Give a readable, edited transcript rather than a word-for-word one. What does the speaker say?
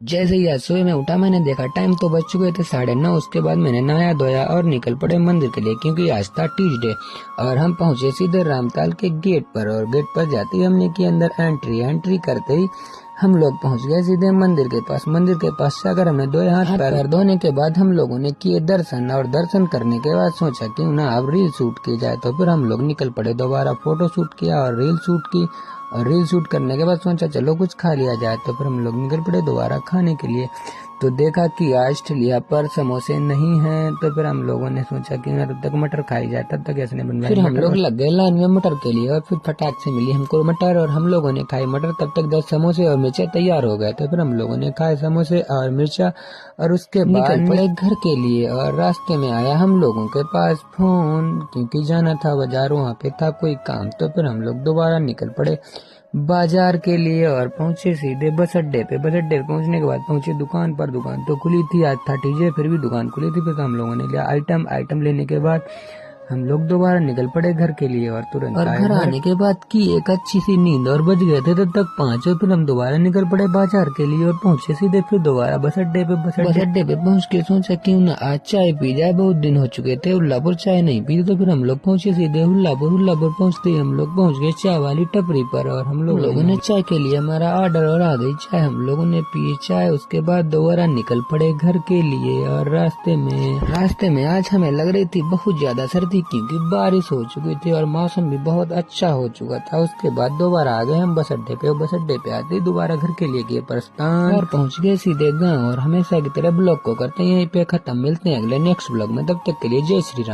जैसे ही आज सुबह में उठा मैंने देखा टाइम तो बज चुके थे 9:30। उसके बाद मैंने नहाया धोया और निकल पड़े मंदिर के लिए, क्योंकि आज था ट्यूसडे। और हम पहुंचे सीधे रामताल के गेट पर, और गेट पर जाते ही हमने की अंदर एंट्री करते ही हम लोग पहुंच गए सीधे मंदिर के पास। मंदिर के पास जाकर हमने दो हाथ पैर धोने के बाद हम लोगों ने किए दर्शन, और दर्शन करने के बाद सोचा क्यों ना अब रील शूट की जाए। तो फिर हम लोग निकल पड़े, दोबारा फोटो शूट किया और रील शूट की। और रील शूट करने के बाद सोचा चलो कुछ खा लिया जाए। तो फिर हम लोग निकल पड़े दोबारा खाने के लिए। तो देखा कि आज ठलिया पर समोसे नहीं हैं। तो फिर हम लोगों ने सोचा कि ना तब तक मटर खाई जाए, तब तक ऐसे बनवाई। फिर हम लोग लग गए लाइन में मटर के लिए, और फिर फटाक से मिली हमको मटर और हम लोगों ने खाई मटर। तब तक 10 समोसे और मिर्चा तैयार हो गए। तो फिर हम लोगों ने खाए समोसे और मिर्चा, और उसके बाद निकल पड़े घर के लिए। और रास्ते में आया हम लोगों के पास फोन, क्योंकि जाना था बाजार, वहाँ पे था कोई काम। तो फिर हम लोग दोबारा निकल पड़े बाजार के लिए और पहुंचे सीधे बस अड्डे पे। बस अड्डे पे पहुंचने के बाद पहुंचे दुकान पर। दुकान तो खुली थी, आज था टीजे, फिर भी दुकान खुली थी। फिर हम लोगों ने लिया आइटम लेने के बाद हम लोग दोबारा निकल पड़े घर के लिए। और तुरंत घर आने के बाद की एक अच्छी सी नींद, और बज गए थे तब तक 5। फिर हम दोबारा निकल पड़े बाजार के लिए और पहुंचे सीधे फिर दोबारा बस अड्डे पे। बस अड्डे पे पहुंच के सोचा क्यों ना आज चाय पी जाए, बहुत दिन हो चुके थे हुल्लापुर चाय नहीं पी। तो फिर हम लोग पहुंचे सीधे हुल्लापुर पहुंचते ही हम लोग पहुंच गए चाय वाली टपरी पर। और हम लोगों ने चाय के लिए हमारा ऑर्डर और आ गई चाय। हम लोगों ने पी चाय, उसके बाद दोबारा निकल पड़े घर के लिए। और रास्ते में आज हमें लग रही थी बहुत ज्यादा सर्दी, क्योंकि बारिश हो चुकी थी और मौसम भी बहुत अच्छा हो चुका था। उसके बाद दोबारा आ गए हम बस अड्डे पे। बस अड्डे पे आते ही दोबारा घर के लिए किए प्रस्थान और पहुंच गए सीधे गाँव। और हमेशा की तरह ब्लॉग को करते हैं यहीं पे खत्म। मिलते हैं अगले नेक्स्ट ब्लॉग में, तब तक के लिए जय श्री राम।